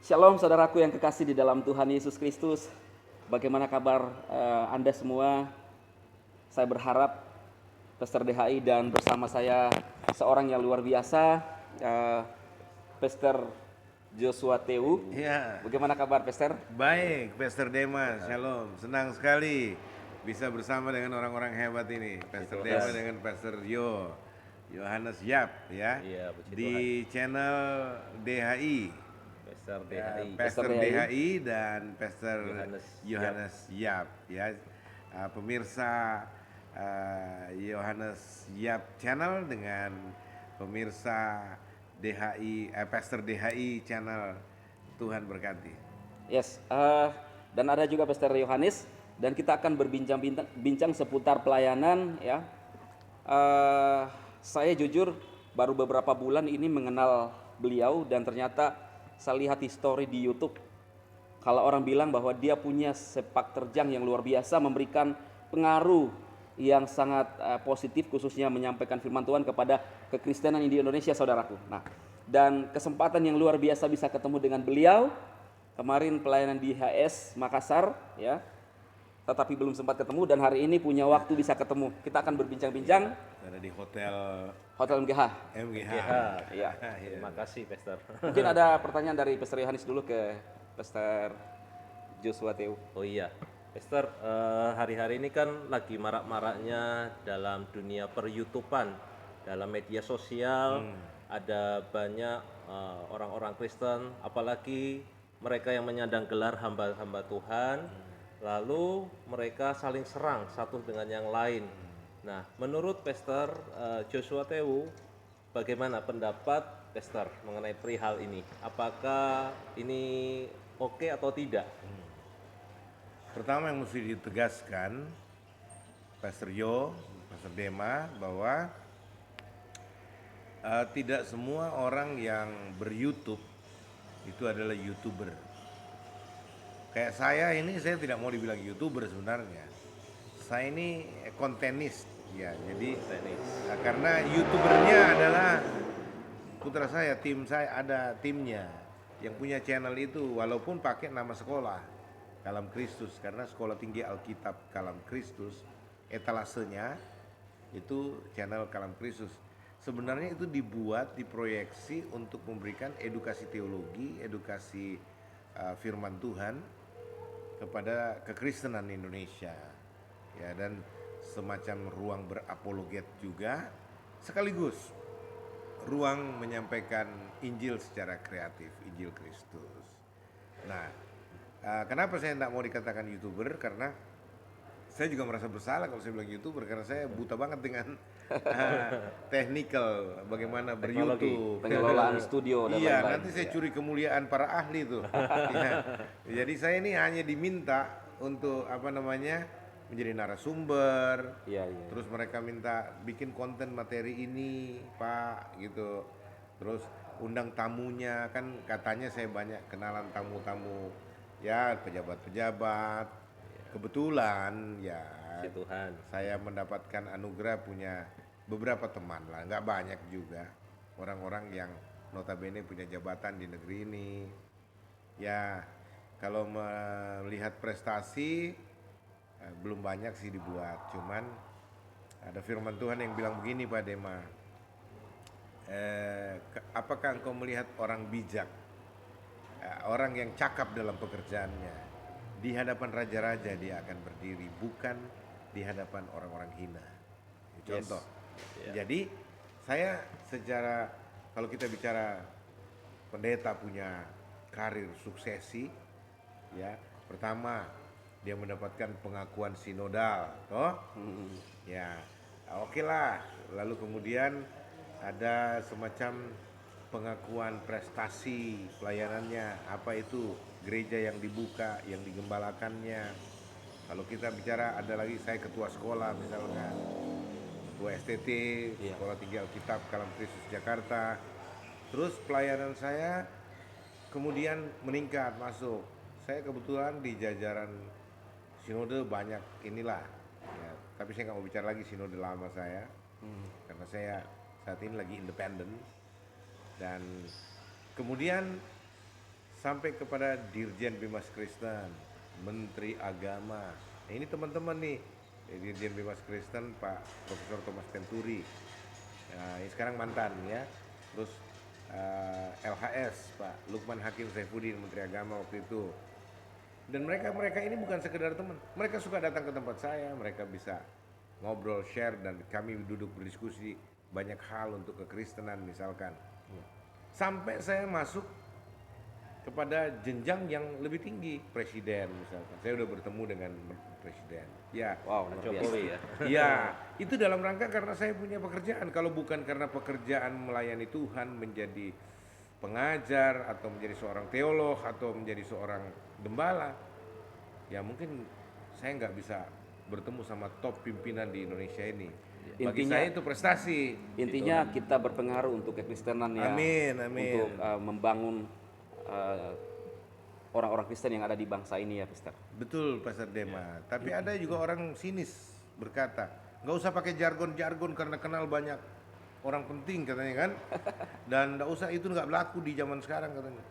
Shalom saudaraku yang kekasih di dalam Tuhan Yesus Kristus. Bagaimana kabar Anda semua? Saya berharap Pastor DHI dan bersama saya seorang yang luar biasa, Pastor Joshua Teu. Ya, Bagaimana kabar Pastor? baik, Pastor Demas, shalom. Senang sekali bisa bersama dengan orang-orang hebat ini, Pastor Tuhan. Demas dengan Pastor Yohanes Yap, ya, Iya, puji di channel DHI, Pastor ya, DHI. Pastor Pastor DHI DHI dan Pastor Yohanes Yohanes Yap, ya. Pemirsa Yohanes Yap channel dengan pemirsa Pastor DHI channel. Tuhan berkati. Yes, dan ada juga Pastor Yohanes dan kita akan berbincang seputar pelayanan ya. Saya jujur baru beberapa bulan ini mengenal beliau dan ternyata saya lihat histori di YouTube. Kalau orang bilang bahwa dia punya sepak terjang yang luar biasa, memberikan pengaruh yang sangat positif khususnya menyampaikan firman Tuhan kepada kekristenan di Indonesia, saudaraku. Nah, dan kesempatan yang luar biasa bisa ketemu dengan beliau kemarin pelayanan di HS Makassar ya, tetapi belum sempat ketemu dan hari ini punya waktu bisa ketemu. Kita akan berbincang-bincang Ada di Hotel Hotel MGH. MGH. Iya. Terima kasih, Pastor. Mungkin ada pertanyaan dari Pastor Yohanes dulu ke Pastor Joshua Teu. Oh iya, Pastor, hari-hari ini kan lagi marak-maraknya dalam dunia per-YouTubean, dalam media sosial, ada banyak orang-orang Kristen, apalagi mereka yang menyandang gelar hamba-hamba Tuhan, lalu mereka saling serang satu dengan yang lain. Nah, menurut Pastor Joshua Teu, bagaimana pendapat Pastor mengenai perihal ini? Apakah ini oke atau tidak? Pertama yang mesti ditegaskan Pastor Pastor Dema bahwa tidak semua orang yang ber-YouTube itu adalah YouTuber. Kayak saya ini, saya tidak mau dibilang YouTuber sebenarnya. Saya ini kontenis, ya. Jadi karena YouTubernya adalah putra saya, tim saya ada timnya yang punya channel itu, walaupun pakai nama sekolah Kalam Kristus, karena Sekolah Tinggi Alkitab Kalam Kristus etalasenya itu channel Kalam Kristus. Sebenarnya itu dibuat, diproyeksi untuk memberikan edukasi teologi, edukasi firman Tuhan kepada kekristenan Indonesia, ya, dan semacam ruang berapologet juga, sekaligus ruang menyampaikan Injil secara kreatif, Injil Kristus. Nah, kenapa saya tidak mau dikatakan YouTuber? Karena saya juga merasa bersalah kalau saya bilang YouTuber, karena saya buta banget dengan technical, bagaimana ber-YouTube, pengelolaan studio dan iya, lain-lain. nanti saya curi kemuliaan para ahli tuh. Ya. Jadi saya ini hanya diminta untuk menjadi narasumber. Iya, iya. Terus mereka minta bikin konten materi ini, Pak, gitu. Terus undang tamunya, kan katanya saya banyak kenalan tamu-tamu, ya, pejabat-pejabat. Kebetulan ya Puji Tuhan. saya mendapatkan anugerah punya beberapa teman lah, nggak banyak juga, orang-orang yang notabene punya jabatan di negeri ini. Ya, kalau melihat prestasi belum banyak sih dibuat, cuman ada firman Tuhan yang bilang begini, Pak Dema, apakah engkau melihat orang bijak, orang yang cakap dalam pekerjaannya, di hadapan raja-raja dia akan berdiri, bukan di hadapan orang-orang hina. Contoh. Jadi saya kalau kita bicara pendeta punya karir suksesi, ya, pertama dia mendapatkan pengakuan sinodal, toh, ya, oke lah. Lalu kemudian ada semacam pengakuan prestasi pelayanannya, apa itu gereja yang dibuka, yang digembalakannya. Kalau kita bicara, ada lagi saya ketua sekolah misalkan, ketua STT, Sekolah Tinggi Alkitab Kalam Kristus Jakarta. Terus pelayanan saya kemudian meningkat, masuk. Saya kebetulan di jajaran sinode banyak inilah, ya, tapi saya nggak mau bicara lagi sinode lama saya, karena saya saat ini lagi independen. Dan kemudian sampai kepada Dirjen Bimas Kristen, Menteri Agama. Nah, ini teman-teman nih, Dirjen Bimas Kristen Pak Profesor Thomas Tenturi. Nah, ini sekarang mantan ya. Terus LHS Pak Lukman Hakim Saifuddin, Menteri Agama waktu itu. Dan mereka ini bukan sekedar teman, mereka suka datang ke tempat saya, mereka bisa ngobrol, share, dan kami duduk berdiskusi banyak hal untuk kekristenan misalkan. Sampai saya masuk kepada jenjang yang lebih tinggi, presiden misalkan. Saya udah bertemu dengan presiden. Ya, Wow, luar biasa. Jokowi ya. ya, itu dalam rangka karena saya punya pekerjaan. Kalau bukan karena pekerjaan melayani Tuhan, menjadi pengajar atau menjadi seorang teolog atau menjadi seorang gembala, ya mungkin saya nggak bisa bertemu sama top pimpinan di Indonesia ini. Bagi Intinya- saya itu prestasi. Intinya kita berpengaruh untuk kekristenan ya. Amin, amin. Untuk membangun orang-orang Kristen yang ada di bangsa ini ya, Pastor. Betul, Pastor Dema. Tapi ada juga orang sinis berkata, nggak usah pakai jargon-jargon karena kenal banyak orang penting katanya kan. Dan nggak usah, itu nggak berlaku di zaman sekarang katanya.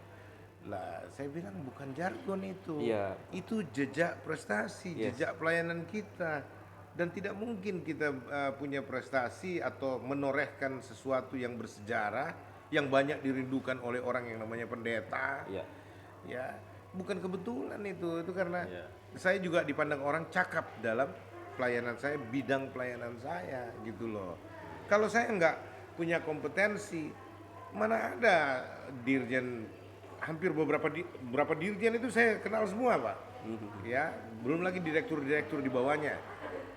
Lah, saya bilang bukan jargon itu. Iya. Itu jejak prestasi, Yes. jejak pelayanan kita. Dan tidak mungkin kita punya prestasi atau menorehkan sesuatu yang bersejarah yang banyak dirindukan oleh orang yang namanya pendeta. Iya. Ya, bukan kebetulan itu karena Iya. saya juga dipandang orang cakap dalam pelayanan saya, bidang pelayanan saya gitu loh. Kalau saya nggak punya kompetensi, mana ada dirjen, hampir beberapa dirjen itu saya kenal semua Pak. Ya, belum lagi direktur-direktur di bawahnya.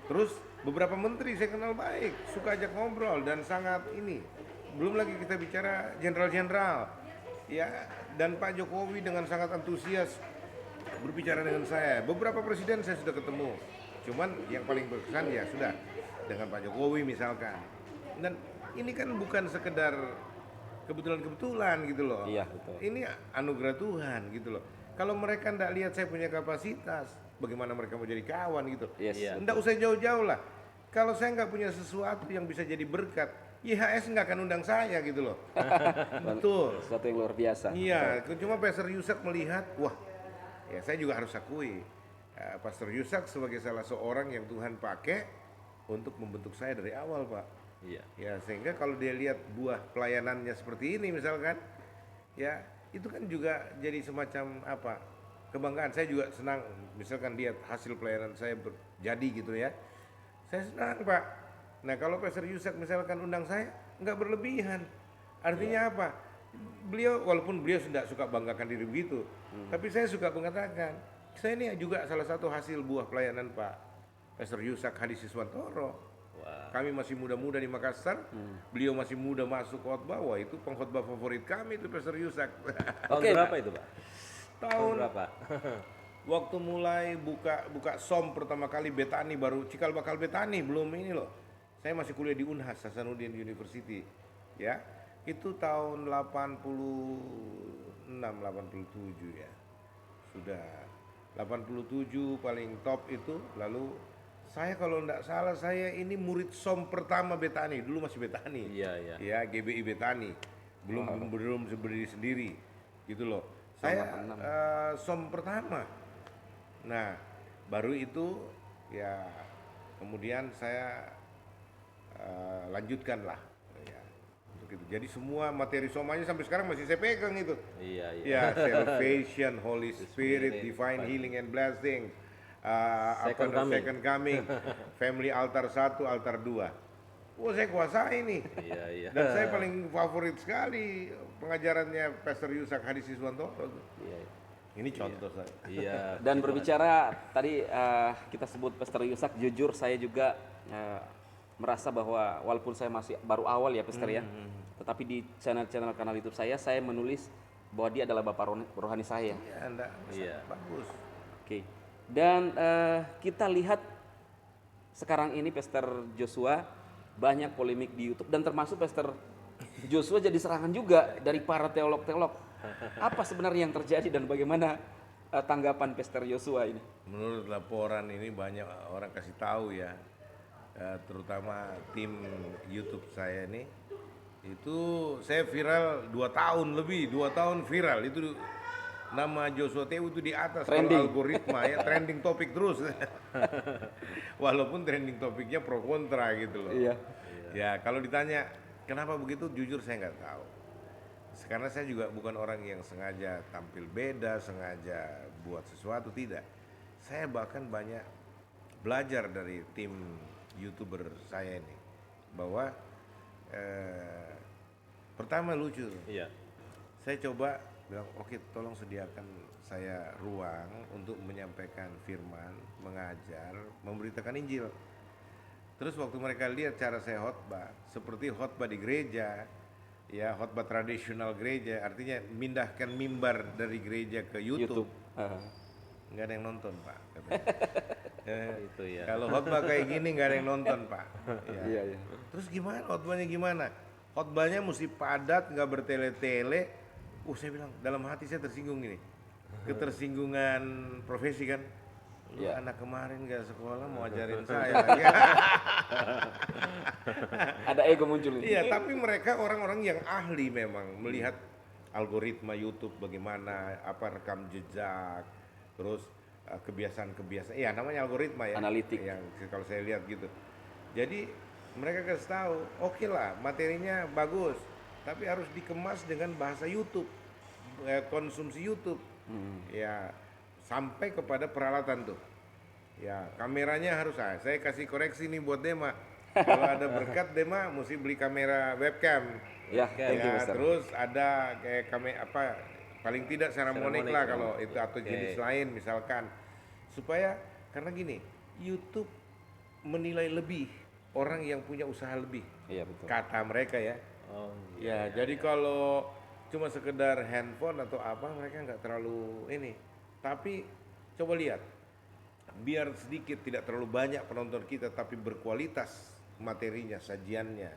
Terus beberapa menteri saya kenal baik, suka ajak ngobrol dan sangat ini. Belum lagi kita bicara jenderal-jenderal. Ya, dan Pak Jokowi dengan sangat antusias berbicara dengan saya. Beberapa presiden saya sudah ketemu. Cuman yang paling berkesan ya sudah dengan Pak Jokowi misalkan. Dan ini kan bukan sekedar kebetulan-kebetulan gitu loh. Iya, betul. Ini anugerah Tuhan gitu loh. Kalau mereka ndak lihat saya punya kapasitas, bagaimana mereka mau jadi kawan gitu. Yes. Iya. Ndak usah jauh-jauh lah. Kalau saya nggak punya sesuatu yang bisa jadi berkat, YHS nggak akan undang saya gitu loh. Betul. Sesuatu yang luar biasa. Iya, cuma Pastor Yusak melihat, wah, ya saya juga harus akui, Pastor Yusak sebagai salah seorang yang Tuhan pakai untuk membentuk saya dari awal, Pak. Iya. Ya, sehingga kalau dia lihat buah pelayanannya seperti ini misalkan, ya itu kan juga jadi semacam apa, kebanggaan. Saya juga senang, misalkan lihat hasil pelayanan saya jadi gitu ya. Saya senang, Pak. Nah, kalau Pastor Yusak misalkan undang saya, nggak berlebihan. Artinya apa? Beliau, walaupun beliau tidak suka banggakan diri begitu, tapi saya suka mengatakan, saya ini juga salah satu hasil buah pelayanan Pak Pastor Yusak Hadi Siswantoro. Wah. Kami masih muda-muda di Makassar, beliau masih muda masuk khotbah, wah itu pengkhotbah favorit kami itu Pastor Yusak. Tahun Oke, berapa itu, Pak? Tahun berapa? waktu mulai buka SOM pertama kali Betani, baru cikal bakal Betani, belum ini loh. Saya masih kuliah di Unhas Hasanuddin University. Ya. Itu tahun 86 87 ya. Sudah 87 paling top itu. Lalu saya kalau enggak salah saya ini murid SOM pertama Betani, dulu masih Betani. Iya, iya. Ya, GBI Betani. Belum berdiri sendiri. Gitu loh. Saya SOM pertama. Nah, baru itu ya kemudian saya lanjutkan lah ya, untuk itu. Jadi semua materi somanya sampai sekarang masih saya pegang itu. Iya, iya. Ya, salvation, Holy Spirit, divine healing and blessing, second coming, family altar 1, altar 2. Wah, saya kuasai nih. Iya, iya. Dan saya paling favorit sekali pengajarannya Pastor Yusak Hadi Siswantoro. Iya, Ini contoh saya. iya. Dan berbicara tadi kita sebut Pastor Yusak, jujur saya juga merasa bahwa walaupun saya masih baru awal ya Pastor ya, tetapi di channel kanal YouTube saya menulis bahwa dia adalah bapak rohani saya. Iya, enggak. Iya. Bagus. Oke. Dan kita lihat sekarang ini Pastor Joshua banyak polemik di YouTube dan termasuk Pastor Joshua jadi serangan juga dari para teolog-teolog. Apa sebenarnya yang terjadi dan bagaimana tanggapan Pastor Joshua ini? Menurut laporan ini banyak orang kasih tahu ya, terutama tim YouTube saya ini, itu saya viral 2 tahun lebih, 2 tahun viral itu nama Joshua Tewu itu di atas Trending. kalau algoritma ya, trending topik terus. Walaupun trending topiknya pro kontra gitu loh. Iya. Ya kalau ditanya kenapa begitu, jujur saya nggak tahu. Karena saya juga bukan orang yang sengaja tampil beda, sengaja buat sesuatu, tidak. Saya bahkan banyak belajar dari tim YouTuber saya ini, bahwa pertama lucu. Iya. Saya coba bilang, oke, tolong sediakan saya ruang untuk menyampaikan firman, mengajar, memberitakan Injil. Terus waktu mereka lihat cara saya khotbah, seperti khotbah di gereja, ya khotbah tradisional gereja, artinya mindahkan mimbar dari gereja ke YouTube. Nggak ada yang nonton, Pak, katanya. Itu ya. Kalau khotbah kayak gini nggak ada yang nonton, Pak. Ya. Iya, iya. Terus gimana khotbahnya gimana? Khotbahnya mesti padat, nggak bertele-tele. Saya bilang dalam hati saya tersinggung ini, ketersinggungan profesi kan. Lu Ya. anak kemarin nggak sekolah mau ajarin saya. Ada ego muncul ini. Iya, tapi mereka orang-orang yang ahli memang melihat algoritma YouTube bagaimana, apa rekam jejak, terus kebiasaan-kebiasaan. Iya, namanya algoritma ya. Analitik. Yang kalau saya lihat gitu. Jadi mereka kasih tahu, oke lah materinya bagus, tapi harus dikemas dengan bahasa YouTube, konsumsi YouTube. Ya, sampai kepada peralatan tuh. Ya, kameranya harus saya kasih koreksi nih buat Dema. Kalau ada berkat Dema mesti beli kamera webcam. Ya, thank you, Ya, Mister. terus ada kayak paling tidak seremonik Seremonik, lah kalau itu atau oke. jenis lain misalkan. Supaya karena gini, YouTube menilai lebih orang yang punya usaha lebih. Iya, betul. Kata mereka ya. Oh, Ya, jadi kalau cuma sekedar handphone atau apa mereka nggak terlalu ini. Tapi coba lihat, biar sedikit tidak terlalu banyak penonton kita tapi berkualitas materinya, sajiannya.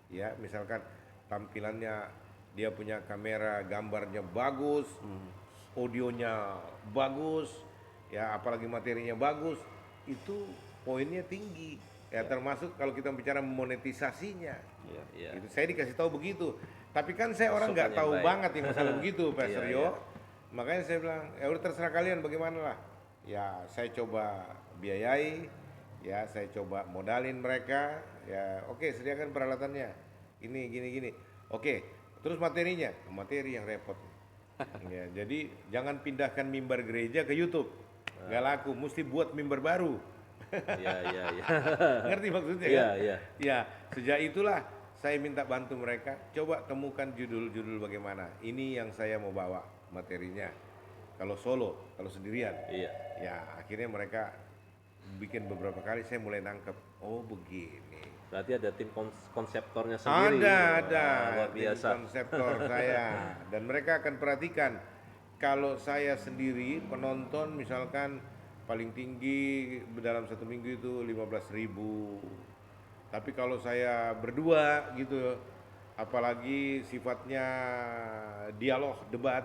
Ya, misalkan tampilannya dia punya kamera, gambarnya bagus, audionya bagus, ya apalagi materinya bagus, itu poinnya tinggi. Ya, termasuk kalau kita bicara monetisasinya. Iya. Iya. Itu saya dikasih tahu begitu. Tapi kan saya orang nggak Masukan yang tahu baik. banget yang masalah begitu, Pastor Iya, Yo. iya. Makanya saya bilang, ya udah terserah kalian bagaimana lah. Ya, saya coba biayai, ya saya coba modalin mereka, ya oke sediakan peralatannya. Ini gini. Oke, terus materinya, materi yang repot. Ya, jadi jangan pindahkan mimbar gereja ke YouTube. Nggak laku, mesti buat mimbar baru. Iya. Ngerti maksudnya Iya, kan? iya. Ya, sejak itulah saya minta bantu mereka, coba temukan judul-judul bagaimana. Ini yang saya mau bawa materinya. Kalau solo, kalau sendirian. Iya. Ya, akhirnya mereka bikin beberapa kali, saya mulai nangkep. Oh, begini. Berarti ada tim konseptornya sendiri. Ada Luar tim biasa. konseptor saya. Dan mereka akan perhatikan, kalau saya sendiri penonton misalkan paling tinggi dalam satu minggu itu 15.000. Tapi kalau saya berdua gitu, apalagi sifatnya dialog, debat,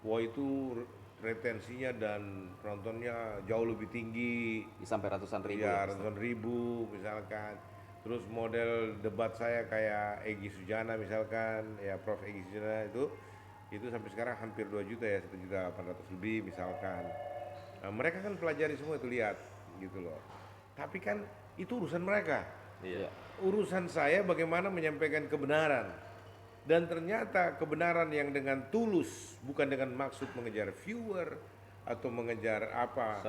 wah itu retensinya dan penontonnya jauh lebih tinggi. Sampai ratusan ribu. Ya, ya, Mister. ratusan ribu misalkan. Terus model debat saya kayak Egy Sujana misalkan, ya Prof. Egy Sujana itu sampai sekarang hampir 2 juta ya, 1.800.000 lebih misalkan. Nah, mereka kan pelajari semua itu, lihat gitu loh. Tapi kan itu urusan mereka. Iya. Urusan saya bagaimana menyampaikan kebenaran. Dan ternyata kebenaran yang dengan tulus, bukan dengan maksud mengejar viewer atau mengejar apa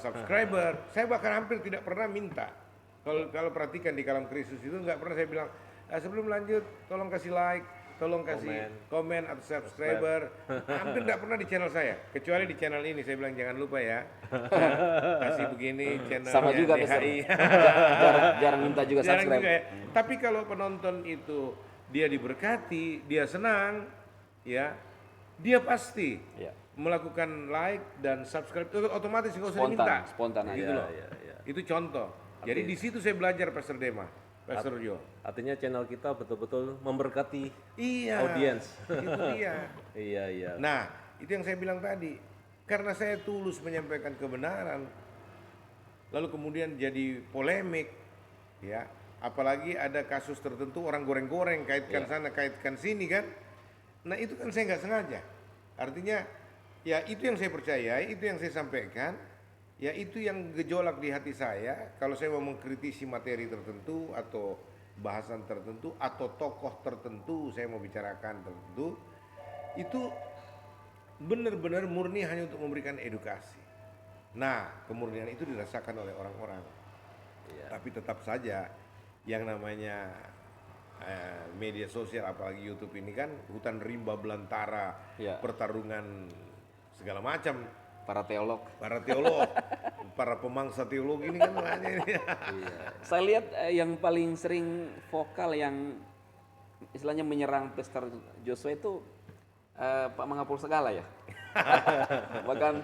subscriber. Saya bahkan hampir tidak pernah minta. Kalau perhatikan di Kalam Kristus itu nggak pernah saya bilang, sebelum lanjut tolong kasih like, tolong kasih komen atau subscriber. Hampir nggak pernah di channel saya, kecuali di channel ini saya bilang jangan lupa ya, kasih begini channelnya Sama juga, Mister. DHI. Jarang minta juga Jarang subscribe. juga ya. Tapi kalau penonton itu dia diberkati, dia senang, ya, dia pasti Iya. melakukan like dan subscribe itu otomatis nggak usah diminta. Spontan aja. Gitu loh. Iya. Itu contoh. Jadi di situ saya belajar Pastor Dema, Pastor Jo. Artinya channel kita betul-betul memberkati Iya. audiens. Itu dia. Iya. Nah, itu yang saya bilang tadi. Karena saya tulus menyampaikan kebenaran, lalu kemudian jadi polemik, ya. Apalagi ada kasus tertentu orang goreng-goreng, kaitkan sana, kaitkan sini kan. Nah, itu kan saya nggak sengaja. Artinya Ya itu yang saya percaya, itu yang saya sampaikan, ya itu yang gejolak di hati saya. Kalau saya mau mengkritisi materi tertentu atau bahasan tertentu atau tokoh tertentu, saya mau bicarakan tertentu, itu benar-benar murni hanya untuk memberikan edukasi. Nah, kemurnian itu dirasakan oleh orang-orang. Iya. Tapi tetap saja yang namanya media sosial apalagi YouTube ini kan hutan rimba belantara, Ya. pertarungan segala macam, Para teolog. para teolog, para pemangsa teologi ini kan banyak ini. Saya lihat yang paling sering vokal yang istilahnya menyerang Pastor Joshua itu Pak Mangapul Segala ya. Bahkan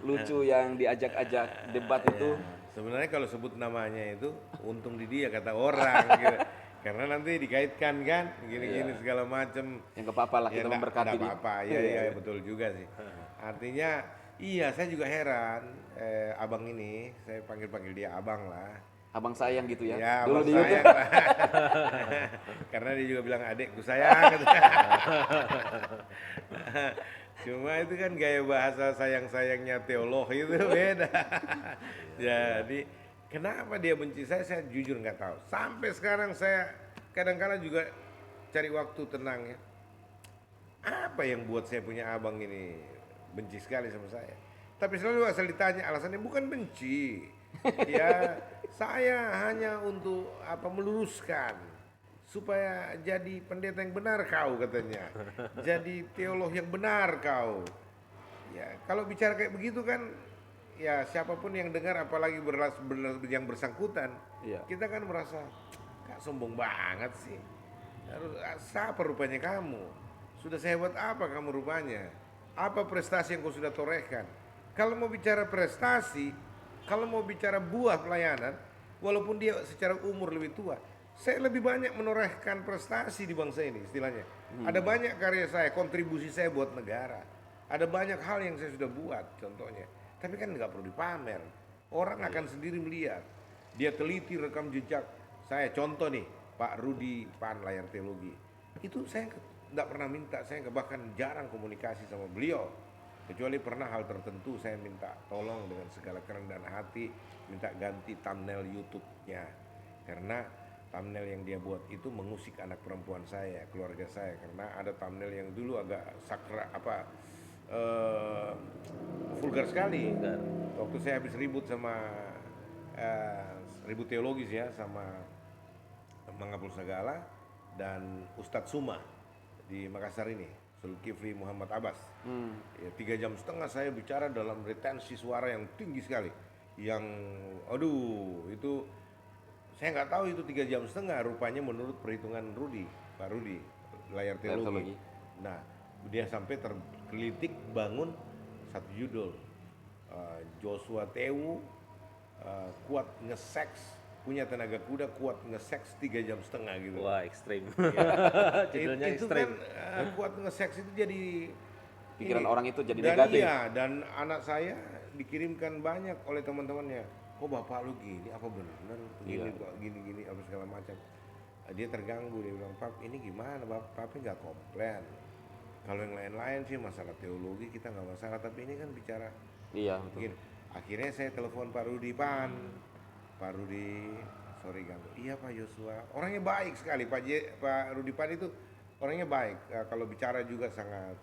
lucu yang diajak-ajak debat itu. Sebenarnya kalau sebut namanya itu untung di dia kata orang gitu. Karena nanti dikaitkan kan gini-gini segala macam. Yang ke papa lah kita nggak- memberkati nggak dia. apa-apa, ya betul juga sih. Artinya iya saya juga heran abang ini, saya panggil dia abang lah. Abang sayang gitu ya. Ya, Dulu abang di YouTube. sayang lah. Karena dia juga bilang adekku sayang. Gitu. Cuma itu kan gaya bahasa sayang-sayangnya teolog itu beda. Jadi kenapa dia benci saya jujur nggak tahu. Sampai sekarang saya kadang-kala juga cari waktu tenang ya. Apa yang buat saya punya abang ini benci sekali sama saya. Tapi selalu asal ditanya alasannya bukan benci. Ya saya hanya untuk meluruskan supaya jadi pendeta yang benar kau katanya. Jadi teolog yang benar kau. Ya kalau bicara kayak begitu kan ya siapapun yang dengar apalagi yang bersangkutan, Iya. kita kan merasa kak sombong banget sih. Harus siapa rupanya kamu? Sudah sehebat apa kamu rupanya? Apa prestasi yang kau sudah torehkan? Kalau mau bicara prestasi, kalau mau bicara buah pelayanan, walaupun dia secara umur lebih tua, saya lebih banyak menorehkan prestasi di bangsa ini istilahnya. Ada banyak karya saya, kontribusi saya buat negara. Ada banyak hal yang saya sudah buat contohnya. Tapi kan nggak perlu dipamer. Orang akan sendiri melihat. Dia teliti rekam jejak saya. Contoh nih, Pak Rudi Pan Layar Teologi. Itu saya nggak pernah minta, saya bahkan jarang komunikasi sama beliau. Kecuali pernah hal tertentu saya minta tolong dengan segala kerendahan hati, minta ganti thumbnail YouTube-nya. Karena thumbnail yang dia buat itu mengusik anak perempuan saya, keluarga saya. Karena ada thumbnail yang dulu agak vulgar sekali. Waktu saya habis ribut sama ribut teologis ya sama Mangapul Sagala dan Ustadz Suma di Makassar ini, Zulkifli Muhammad Abbas. Ya, 3,5 jam saya bicara dalam retensi suara yang tinggi sekali. Yang aduh itu saya nggak tahu itu 3,5 jam rupanya menurut perhitungan Rudi, Pak Rudi Layar Teologi. Nah dia sampai tergelitik bangun satu judul Joshua Tewu kuat nge-seks, punya tenaga kuda, kuat nge-seks 3,5 jam gitu. Wah, ekstrim. Judulnya Itu ekstrim. kan kuat nge-seks itu jadi Pikiran orang itu jadi dan negatif. iya, dan anak saya dikirimkan banyak oleh teman-temannya. Oh bapak lu gini, apa benar gini kok gini apa segala macam. Dia terganggu, dia bilang Pap ini gimana, Pap nggak komplain. Kalau yang lain-lain sih masalah teologi kita nggak masalah, tapi ini kan bicara Iya, betul. begini. Akhirnya saya telepon Pak Rudi Pan. Pak Rudi, sorry ganggu. Iya Pak Yosua, orangnya baik sekali. Pak Rudi Pan itu orangnya baik. Kalau bicara juga sangat